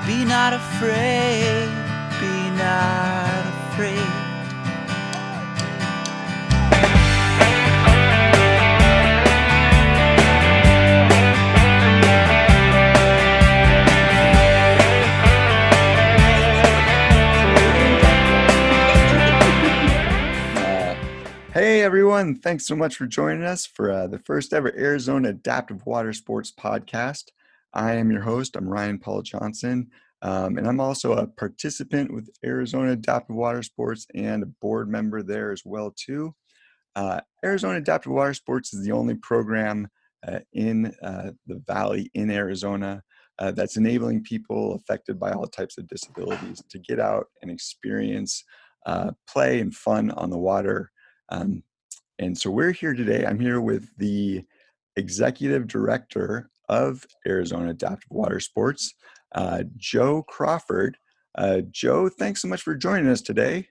Be not afraid, be not afraid. Hey everyone, thanks so much for joining us for the first ever Arizona Adaptive Water Sports podcast. I am your host, I'm Ryan Paul Johnson, and I'm also a participant with Arizona Adaptive Water Sports and a board member there as well too. Arizona Adaptive Water Sports is the only program in the Valley in Arizona that's enabling people affected by all types of disabilities to get out and experience play and fun on the water. And so we're here today. I'm here with the executive director of Arizona Adaptive Water Sports, Jo Crawford. Jo, thanks so much for joining us today.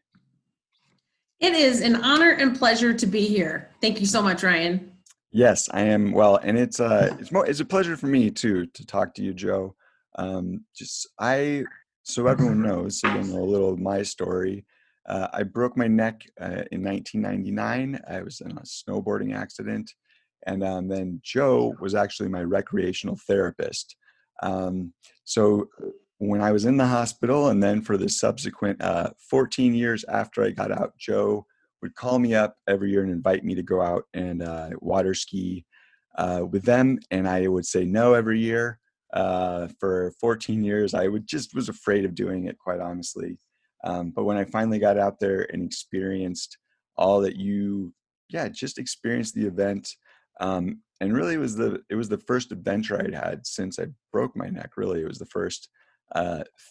It is an honor and pleasure to be here. Thank you so much, Ryan. Yes, I am. Well, and it's a pleasure for me too to talk to you, Jo. So everyone knows, so you'll know a little of my story. I broke my neck in 1999. I was in a snowboarding accident. And then Jo was actually my recreational therapist. So when I was in the hospital and then for the subsequent 14 years after I got out, Jo would call me up every year and invite me to go out and water ski with them. And I would say no every year. For 14 years, I was afraid of doing it, quite honestly. But when I finally got out there and experienced all that just experienced the event. And really it was the first adventure I'd had since I broke my neck. Really, it was the first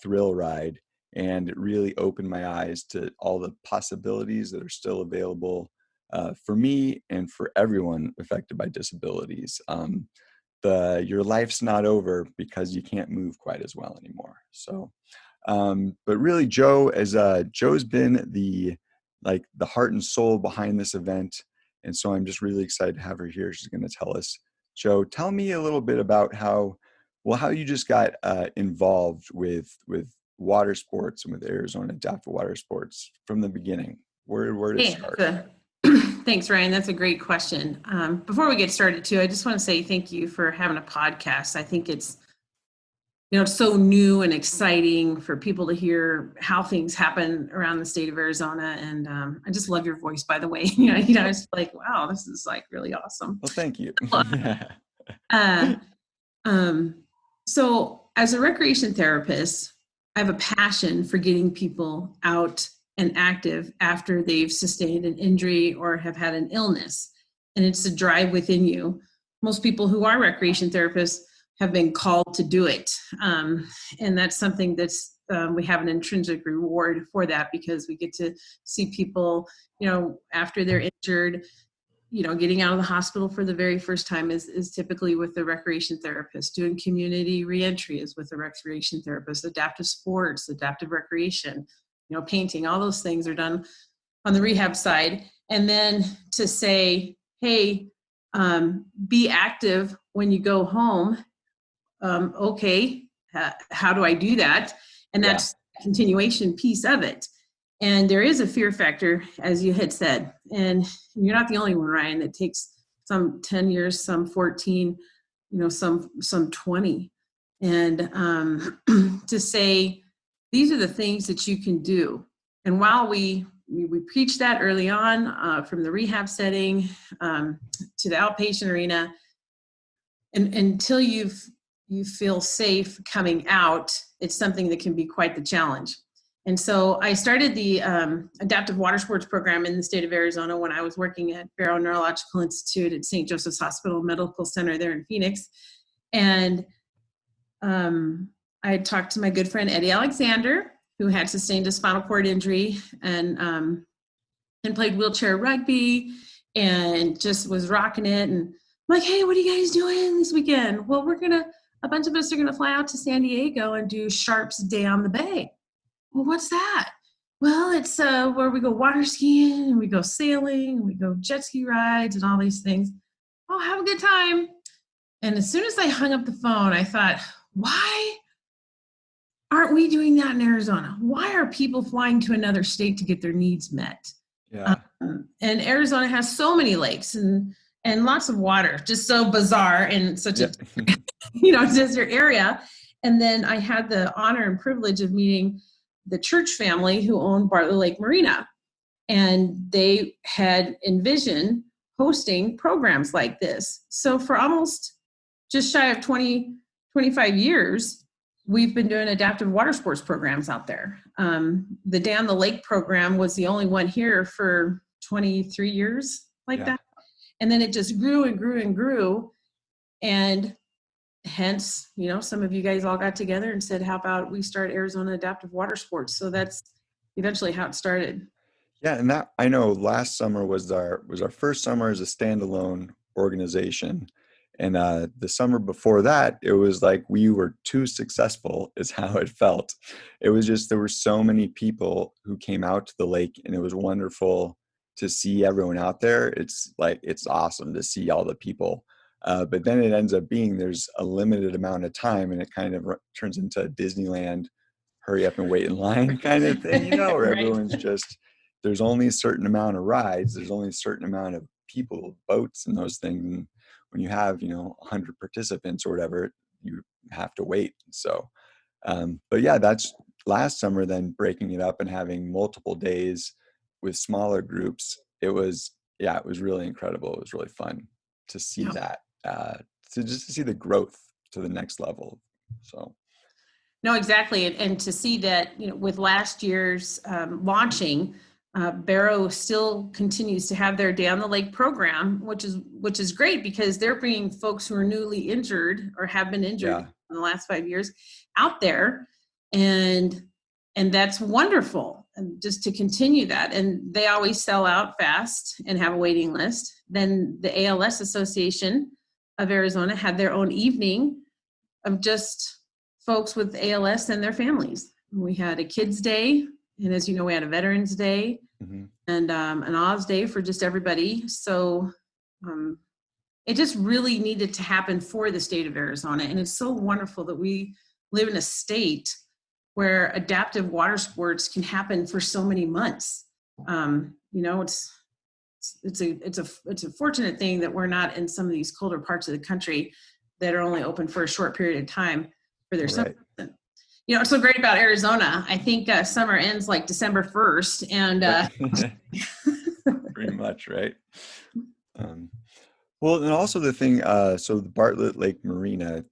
thrill ride, and it really opened my eyes to all the possibilities that are still available for me and for everyone affected by disabilities. Your life's not over because you can't move quite as well anymore. So, but really, Jo's been the heart and soul behind this event. And so I'm just really excited to have her here. She's going to tell us. Jo, tell me a little bit about how you just got involved with water sports and with Arizona Adaptive Water Sports from the beginning. Where did it start? Thanks, Ryan. That's a great question. Before we get started too, I just want to say thank you for having a podcast. I think it's so new and exciting for people to hear how things happen around the state of Arizona. And I just love your voice, by the way. It's like, wow, this is like really awesome. Well, thank you. So as a recreation therapist, I have a passion for getting people out and active after they've sustained an injury or have had an illness. And it's a drive within you. Most people who are recreation therapists have been called to do it. And that's something that's, we have an intrinsic reward for that, because we get to see people, after they're injured, getting out of the hospital for the very first time is typically with the recreation therapist. Doing community reentry is with the recreation therapist. Adaptive sports, adaptive recreation, painting, all those things are done on the rehab side. And then to say, hey, be active when you go home. Okay, how do I do that? And that's the continuation piece of it. And there is a fear factor, as you had said, and you're not the only one, Ryan. That takes some 10 years, some 14, some 20. And to say, these are the things that you can do. And while we preach that early on, from the rehab setting to the outpatient arena, and until you feel safe coming out, it's something that can be quite the challenge. And so I started the adaptive water sports program in the state of Arizona when I was working at Barrow Neurological Institute at St. Joseph's Hospital Medical Center there in Phoenix. And I talked to my good friend Eddie Alexander, who had sustained a spinal cord injury and played wheelchair rugby and just was rocking it. And I'm like, hey, what are you guys doing this weekend? Well, a bunch of us are going to fly out to San Diego and do Sharp's Day on the Bay. Well, what's that? Well, it's where we go water skiing and we go sailing and we go jet ski rides and all these things. Oh, have a good time. And as soon as I hung up the phone, I thought, why aren't we doing that in Arizona? Why are people flying to another state to get their needs met? Yeah. And Arizona has so many lakes and lots of water, just so bizarre and such Yeah. a desert area. And then I had the honor and privilege of meeting the church family who owned Bartlett Lake Marina, and they had envisioned hosting programs like this. So for almost just shy of 25 years, we've been doing adaptive water sports programs out there. The Down the Lake program was the only one here for 23 years like that. And then it just grew and grew and grew. And hence, some of you guys all got together and said, how about we start Arizona Adaptive Water Sports? So that's eventually how it started. Yeah, and that I know last summer was our first summer as a standalone organization. And the summer before that, it was like we were too successful is how it felt. It was just there were so many people who came out to the lake, and it was wonderful to see everyone out there. It's awesome to see all the people. But then it ends up being there's a limited amount of time, and it kind of turns into Disneyland, hurry up and wait in line kind of thing, where Right. everyone's just, there's only a certain amount of rides, there's only a certain amount of people, boats and those things. And when you have, 100 participants or whatever, you have to wait. So, but yeah, that's last summer, then breaking it up and having multiple days with smaller groups. It was really incredible. It was really fun to see that, to see the growth to the next level. So. No, exactly. And to see that, with last year's launching, Barrow still continues to have their Down the Lake program, which is great because they're bringing folks who are newly injured or have been injured in the last 5 years out there. And that's wonderful. And just to continue that. And they always sell out fast and have a waiting list. Then the ALS Association of Arizona had their own evening of just folks with ALS and their families. We had a kids' day, and as you know, we had a Veterans Day, and an Oz Day for just everybody. So it just really needed to happen for the state of Arizona, and it's so wonderful that we live in a state where adaptive water sports can happen for so many months. It's a fortunate thing that we're not in some of these colder parts of the country that are only open for a short period of time for their summer. What's so great about Arizona, I think summer ends like December 1st, and pretty much, right? Well, and also the thing, so the Bartlett Lake Marina,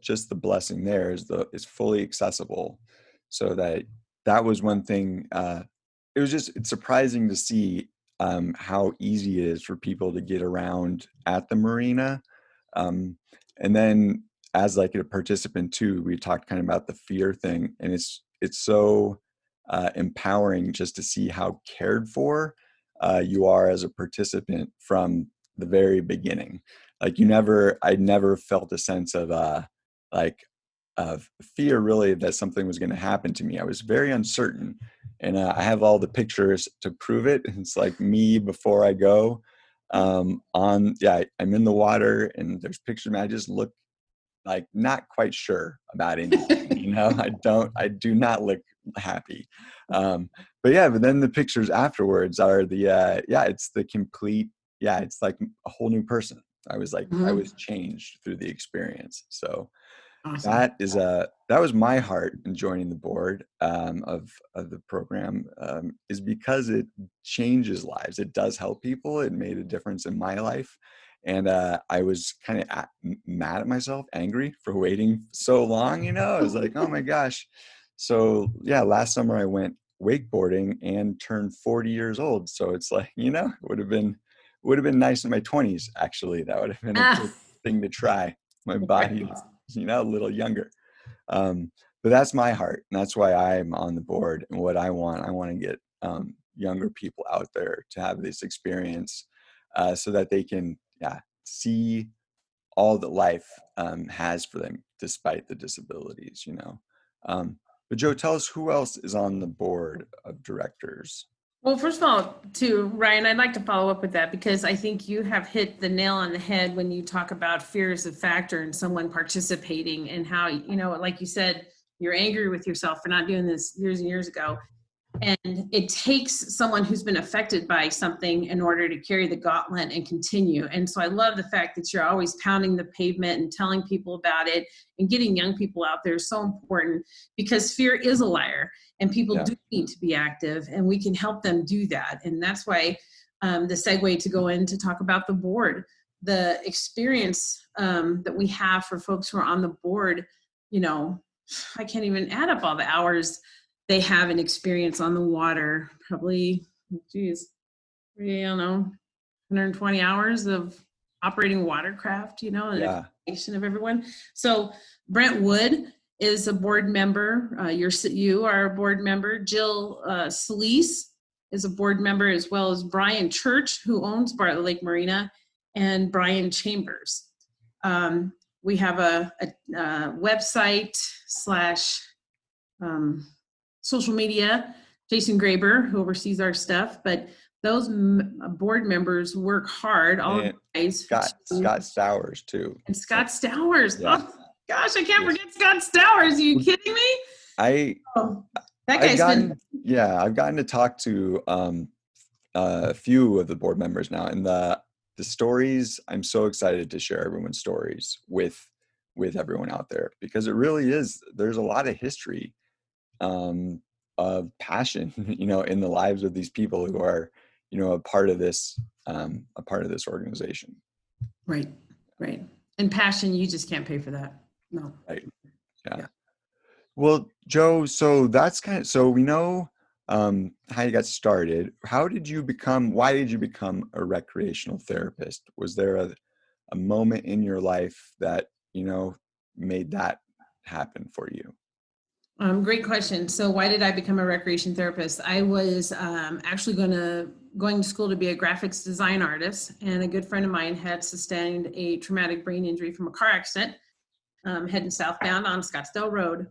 just the blessing there is fully accessible. So that was one thing. It's surprising to see how easy it is for people to get around at the marina. And then as like a participant too, we talked kind of about the fear thing, and it's so empowering just to see how cared for you are as a participant from the very beginning. Like I never felt a sense of of fear really that something was going to happen to me. I was very uncertain, and I have all the pictures to prove it. It's like me before I go I'm in the water, and there's pictures of me. I just look like not quite sure about anything. I do not look happy. But then the pictures afterwards are it's the complete, it's like a whole new person. I was like, I was changed through the experience. So awesome. that was my heart in joining the board of the program, is because it changes lives. It does help people. It made a difference in my life. And I was kind of mad at myself, angry for waiting so long. I was like, oh my gosh. So last summer I went wakeboarding and turned 40 years old. So it's like, it would have been nice in my 20s. Actually, that would have been a good thing to try. My body was, a little younger. But that's my heart, and that's why I'm on the board. And what I want to get younger people out there to have this experience, so that they can see all that life has for them despite the disabilities. But Joe, tell us who else is on the board of directors. Well, first of all, to Ryan, I'd like to follow up with that because I think you have hit the nail on the head when you talk about fear as a factor in someone participating, and how, like you said, you're angry with yourself for not doing this years and years ago. And it takes someone who's been affected by something in order to carry the gauntlet and continue. And so I love the fact that you're always pounding the pavement and telling people about it, and getting young people out there is so important, because fear is a liar, and people do need to be active, and we can help them do that. And that's why the segue to go in to talk about the board, the experience that we have for folks who are on the board. You know, I can't even add up all the hours they have an experience on the water, probably, geez, I don't know, 120 hours of operating watercraft, you know, and education of everyone. So Brent Wood is a board member. You are a board member. Jill Solis is a board member, as well as Brian Church, who owns Bartlett Lake Marina, and Brian Chambers. We have a website / social media, Jason Graber, who oversees our stuff, but those board members work hard. All of the guys. Scott Stowers too. And Scott Stowers. Yeah. Oh gosh, I can't forget Scott Stowers. Are you kidding me? I've gotten to talk to a few of the board members now, and the stories, I'm so excited to share everyone's stories with everyone out there, because it really is, there's a lot of history of passion, you know, in the lives of these people who are, you know, a part of this organization. Right. And passion, you just can't pay for that. No. Right. Yeah. Well, Joe, so that's so we know how you got started. Why did you become a recreational therapist? Was there a moment in your life that, you know, made that happen for you? Great question. So why did I become a recreation therapist? I was actually going to school to be a graphics design artist, and a good friend of mine had sustained a traumatic brain injury from a car accident, heading southbound on Scottsdale Road.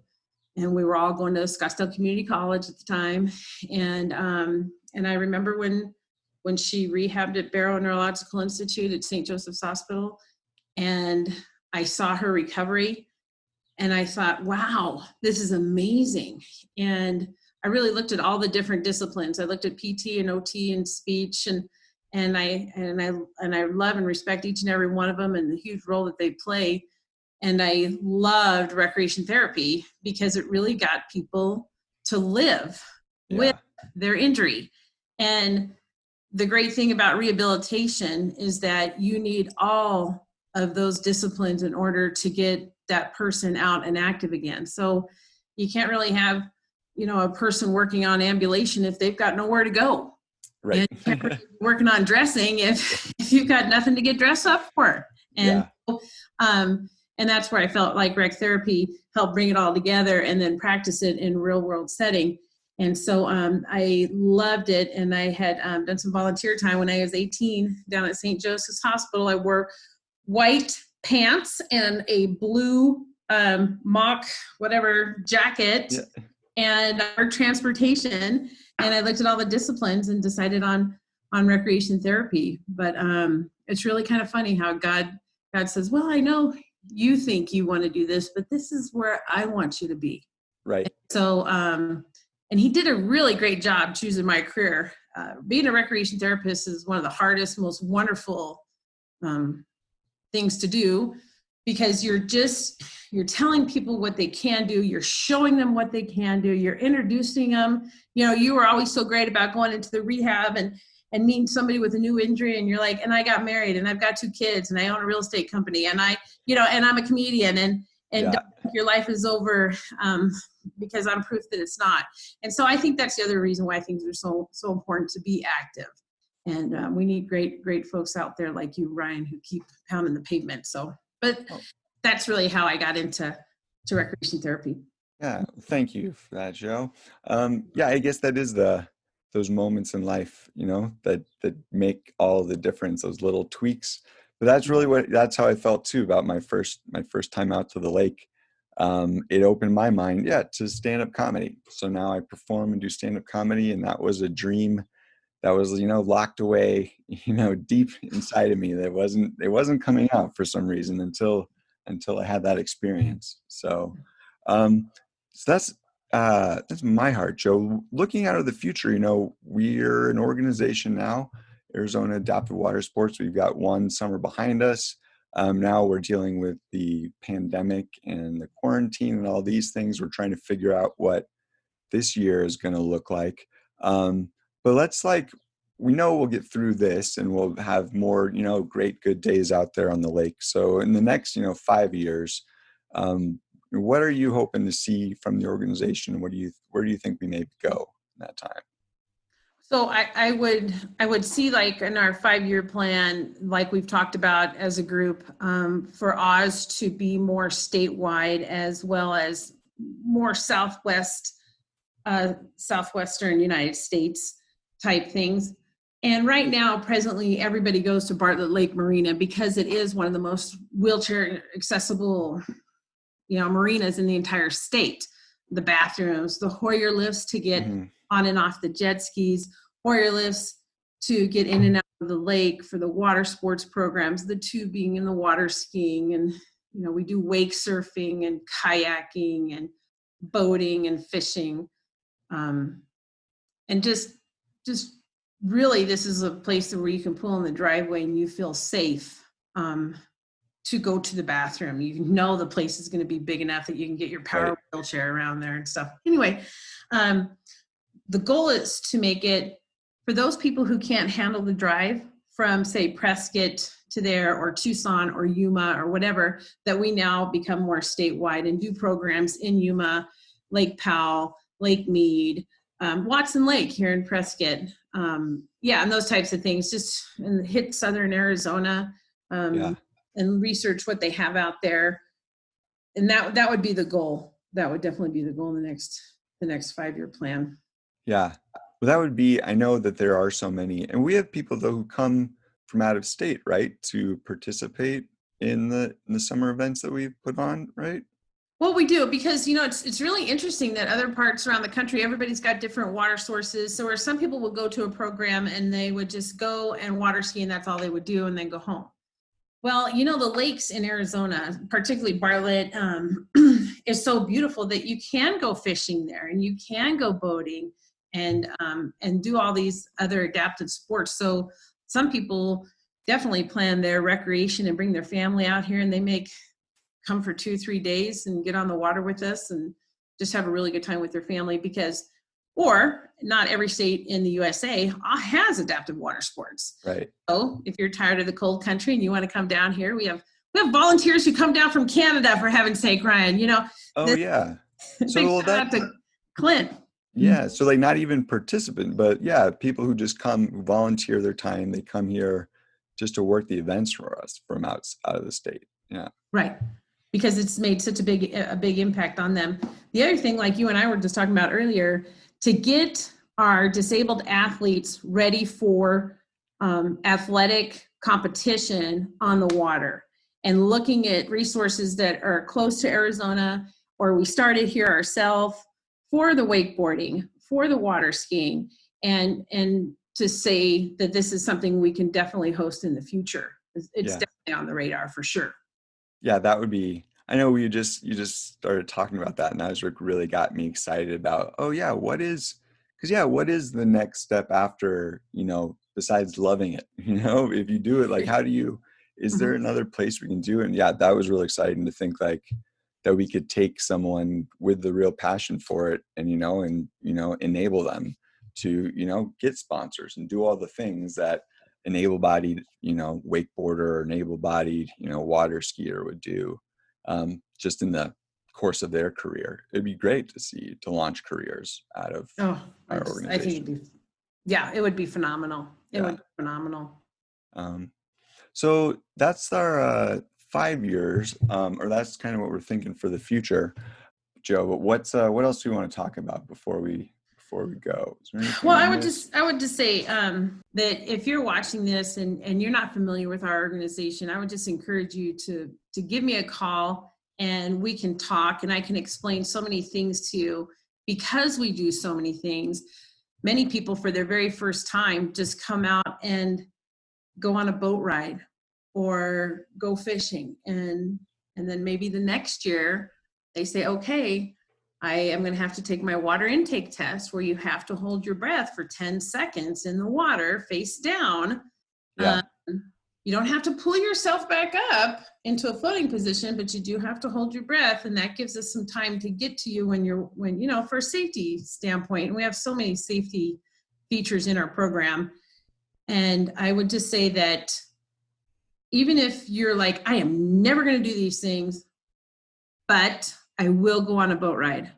And we were all going to Scottsdale Community College at the time. And I remember when she rehabbed at Barrow Neurological Institute at St. Joseph's Hospital, and I saw her recovery. And I thought, wow, this is amazing. And I really looked at all the different disciplines. I looked at PT and OT and speech, and I love and respect each and every one of them and the huge role that they play. And I loved recreation therapy because it really got people to live with their injury. And the great thing about rehabilitation is that you need all of those disciplines in order to get that person out and active again. So you can't really have, you know, a person working on ambulation if they've got nowhere to go. Right. And you can't really be working on dressing if you've got nothing to get dressed up for. And and that's where I felt like rec therapy helped bring it all together and then practice it in real world setting. And so I loved it. And I had done some volunteer time when I was 18 down at St. Joseph's Hospital. I wore white pants and a blue mock whatever jacket and our transportation. And I looked at all the disciplines and decided on recreation therapy. But it's really kind of funny how God says, well, I know you think you want to do this, but this is where I want you to be. Right. So, and he did a really great job choosing my career. Being a recreation therapist is one of the hardest, most wonderful things to do, because you're telling people what they can do. You're showing them what they can do. You're introducing them. You know, you were always so great about going into the rehab and meeting somebody with a new injury, and you're like, and I got married, and I've got 2 kids, and I own a real estate company, and and I'm a comedian, and don't think your life is over because I'm proof that it's not. And so I think that's the other reason why things are so important to be active. And we need great folks out there like you, Ryan, who keep pounding the pavement. So, but that's really how I got into recreation therapy. Yeah, thank you for that, Joe. I guess that is those moments in life, you know, that make all the difference, those little tweaks. But that's how I felt too about my first time out to the lake. It opened my mind, to stand-up comedy. So now I perform and do stand-up comedy, and that was a dream that was, you know, locked away, you know, deep inside of me. It wasn't coming out for some reason until I had that experience. So, So that's my heart, Joe. Looking out of the future, we're an organization now, Arizona Adaptive Water Sports. We've got one summer behind us. Now we're dealing with the pandemic and the quarantine and all these things. We're trying to figure out what this year is going to look like. But we know we'll get through this and we'll have more, great, good days out there on the lake. So in the next, 5 years, what are you hoping to see from the organization? Where do you think we may go in that time? So I would see, like in our 5-year plan, like we've talked about as a group, for Oz to be more statewide as well as more southwestern United States type things. And right now, presently, everybody goes to Bartlett Lake Marina because it is one of the most wheelchair accessible, marinas in the entire state. The bathrooms, the Hoyer lifts to get on and off the jet skis, Hoyer lifts to get in and out of the lake for the water sports programs, the tubing and the water skiing. And, we do wake surfing and kayaking and boating and fishing. And just really, this is a place where you can pull in the driveway and you feel safe to go to the bathroom. The place is going to be big enough that you can get your power wheelchair around there and stuff. Anyway, the goal is to make it, for those people who can't handle the drive from, say, Prescott to there, or Tucson or Yuma or whatever, that we now become more statewide and do programs in Yuma, Lake Powell, Lake Mead, Watson Lake here in Prescott. And those types of things, just and hit Southern Arizona and research what they have out there. And that would be the goal. That would definitely be the goal in the next 5-year plan. Yeah. Well, that would be, I know that there are so many, and we have people though who come from out of state, right, to participate in the summer events that we've put on, right? Well, we do, because it's really interesting that other parts around the country, everybody's got different water sources. So where some people will go to a program and they would just go and water ski and that's all they would do and then go home. Well, the lakes in Arizona, particularly Bartlett, is so beautiful that you can go fishing there and you can go boating and do all these other adaptive sports. So some people definitely plan their recreation and bring their family out here, and they come for 2-3 days and get on the water with us and just have a really good time with their family, or not every state in the USA has adaptive water sports. Right. So if you're tired of the cold country and you want to come down here, we have volunteers who come down from Canada, for heaven's sake, Ryan, Oh, yeah. So out to Clint. Yeah. So not even participant, but people who just come, who volunteer their time. They come here just to work the events for us from out of the state. Yeah. Right. Because it's made such a big impact on them. The other thing, like you and I were just talking about earlier, to get our disabled athletes ready for athletic competition on the water, and looking at resources that are close to Arizona, or we started here ourselves, for the wakeboarding, for the water skiing, and to say that this is something we can definitely host in the future. It's definitely on the radar for sure. Yeah, that would be, I know you just started talking about that, and that really got me excited about, what is the next step after, besides loving it, if you do it, how do you, is there another place we can do it? And that was really exciting to think that we could take someone with the real passion for it and, enable them to, get sponsors and do all the things that an able-bodied, wakeboarder or an able-bodied, water skier would do, just in the course of their career. It'd be great to launch careers out of our organization. I think it would be phenomenal. It would be phenomenal. So that's our 5 years, or that's kind of what we're thinking for the future, Joe. But what else do we want to talk about before we go? Well, I would just say that if you're watching this and you're not familiar with our organization, I would just encourage you to give me a call, and we can talk, and I can explain so many things to you, because we do so many things. Many people, for their very first time, just come out and go on a boat ride or go fishing, and then maybe the next year they say, okay, I am going to have to take my water intake test where you have to hold your breath for 10 seconds in the water face down. Yeah. You don't have to pull yourself back up into a floating position, but you do have to hold your breath. And that gives us some time to get to you when for a safety standpoint. And we have so many safety features in our program. And I would just say that even if you're like, I am never going to do these things, but I will go on a boat ride,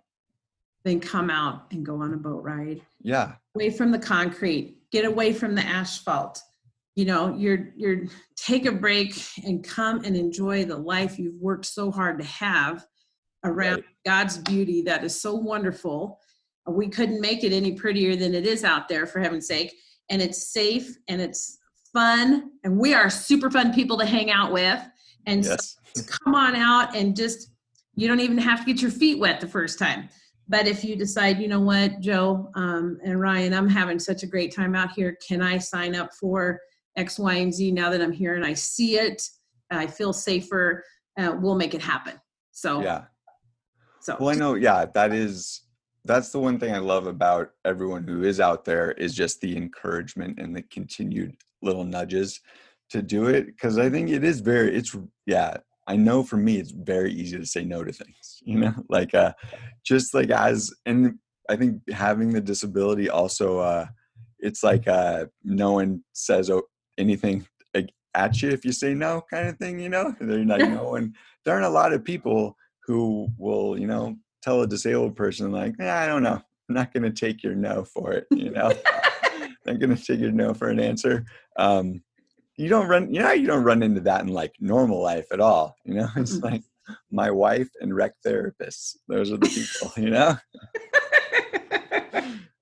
then come out and go on a boat ride. Yeah. Away from the concrete, get away from the asphalt. You're take a break and come and enjoy the life you've worked so hard to have around God's beauty that is so wonderful. We couldn't make it any prettier than it is out there, for heaven's sake. And it's safe and it's fun. And we are super fun people to hang out with. And yes. So come on out and you don't even have to get your feet wet the first time. But if you decide, you know what, Joe and Ryan, I'm having such a great time out here. Can I sign up for X, Y, and Z now that I'm here and I see it? I feel safer. We'll make it happen. So, yeah. So, well, I know, that's the one thing I love about everyone who is out there is just the encouragement and the continued little nudges to do it. Cause I think it is I know for me, it's very easy to say no to things, and I think having the disability also, it's like, no one says anything at you if you say no kind of thing, they're like, no one, there aren't a lot of people who will, tell a disabled person like, I don't know, I'm not going to take your no for it. I'm going to take your no for an answer. You don't run into that in like normal life at all. It's like my wife and rec therapists. Those are the people, I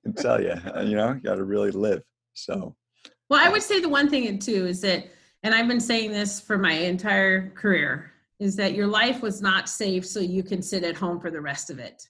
can tell you, you got to really live. So, well, I would say the one thing too is that, and I've been saying this for my entire career, is that your life was not saved so you can sit at home for the rest of it.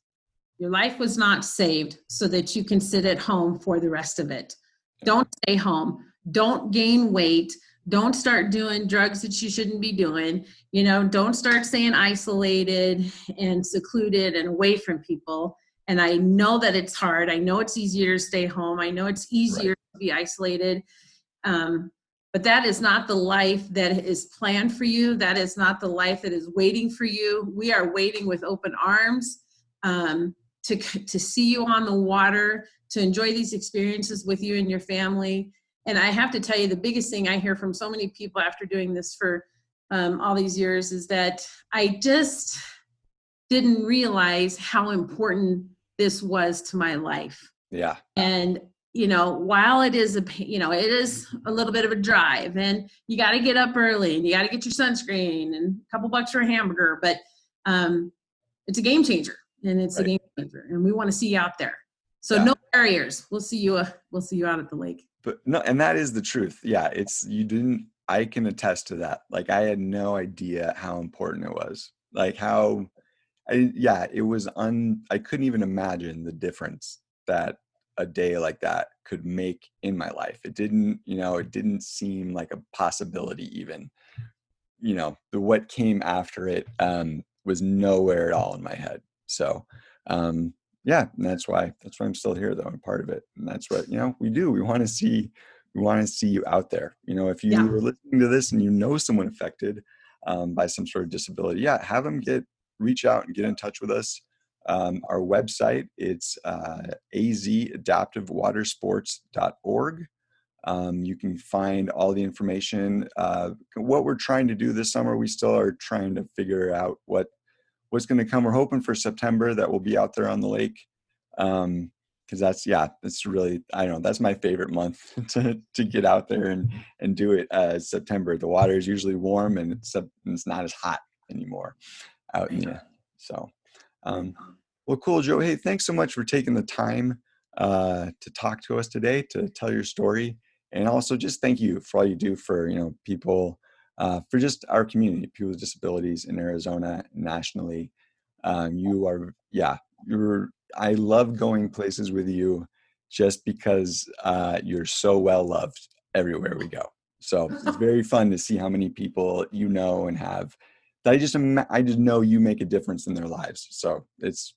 Your life was not saved so that you can sit at home for the rest of it. Don't stay home. Don't gain weight. Don't start doing drugs that you shouldn't be doing. Don't start staying isolated and secluded and away from people. And I know that it's hard. I know it's easier to stay home. I know it's easier to be isolated. But that is not the life that is planned for you. That is not the life that is waiting for you. We are waiting with open arms to see you on the water, to enjoy these experiences with you and your family. And I have to tell you, the biggest thing I hear from so many people after doing this for all these years is that I just didn't realize how important this was to my life. Yeah. And while it is it is a little bit of a drive, and you got to get up early, and you got to get your sunscreen and a couple bucks for a hamburger, but it's a game changer, and it's a game changer, and we want to see you out there. So no barriers. We'll see you out at the lake. But no, and that is the truth. Yeah, I can attest to that. Like, I had no idea how important it was. Like it was I couldn't even imagine the difference that a day like that could make in my life. It didn't seem like a possibility even. What came after it was nowhere at all in my head. So and that's why I'm still here, though. I'm part of it. And that's what, we do. We want to see you out there. If you are listening to this and someone affected by some sort of disability, have them reach out and get in touch with us. Our website, it's azadaptivewatersports.org. You can find all the information. What we're trying to do this summer, we still are trying to figure out what's going to come. We're hoping for September that we'll be out there on the lake. Cause that's really, I don't know, that's my favorite month to get out there and do it. September, the water is usually warm and it's not as hot anymore out in the, so, well, cool, Joe. Hey, thanks so much for taking the time to talk to us today, to tell your story. And also just thank you for all you do for, people, for just our community, people with disabilities in Arizona, nationally. I love going places with you just because you're so well loved everywhere we go. So it's very fun to see how many people and have that I just know you make a difference in their lives. So it's,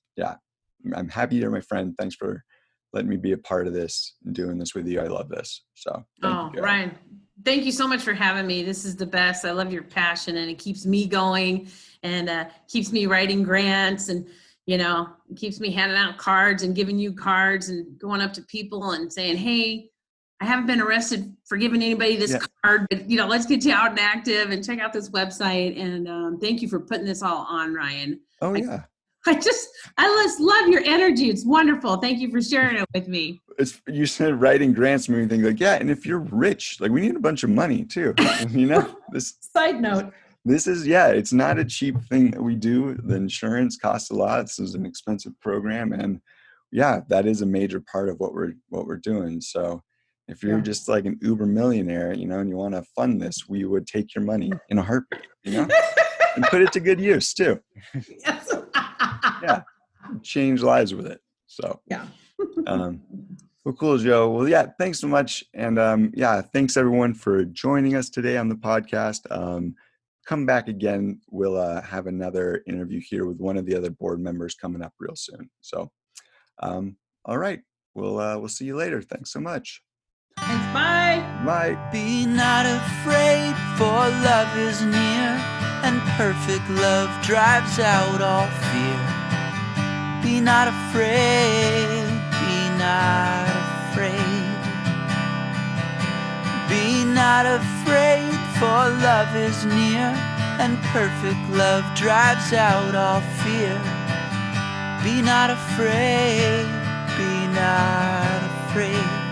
I'm happy you're my friend. Thanks for letting me be a part of this and doing this with you. I love this. So thank you, Ryan, thank you so much for having me. This is the best. I love your passion, and it keeps me going, and keeps me writing grants, and keeps me handing out cards and giving you cards and going up to people and saying, hey, I haven't been arrested for giving anybody this card, but let's get you out and active and check out this website. And thank you for putting this all on, Ryan. Oh yeah. I just love your energy. It's wonderful. Thank you for sharing it with me. You said writing grants made me think like, yeah, and if you're rich, like we need a bunch of money too. This side note. This is, it's not a cheap thing that we do. The insurance costs a lot. This is an expensive program. And that is a major part of what we're doing. So if you're just like an Uber millionaire, and you want to fund this, we would take your money in a heartbeat, and put it to good use too. Yes. Change lives with it. So, well, cool, Joe. Well, thanks so much. And thanks everyone for joining us today on the podcast. Come back again. We'll have another interview here with one of the other board members coming up real soon. So, all right. We'll see you later. Thanks so much. Thanks. Bye. Bye. Be not afraid, for love is near, and perfect love drives out all fear. Be not afraid, be not afraid. Be not afraid, for love is near, and perfect love drives out all fear. Be not afraid, be not afraid.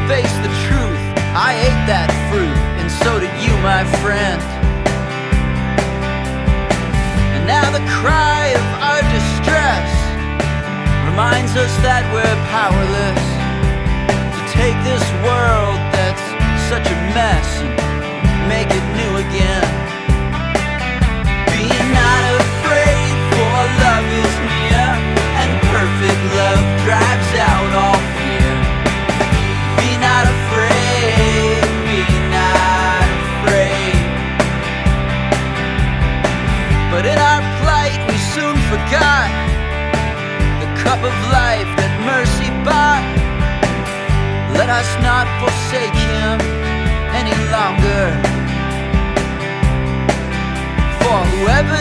Face the truth, I ate that fruit, and so did you, my friend. And now the cry of our distress reminds us that we're powerless to take this world that's such a mess and make it new again. Be not afraid, for love is near, and perfect love drives out all fear. Be not afraid, be not afraid. But in our plight we soon forgot the cup of life that mercy bought. Let us not forsake him any longer, for whoever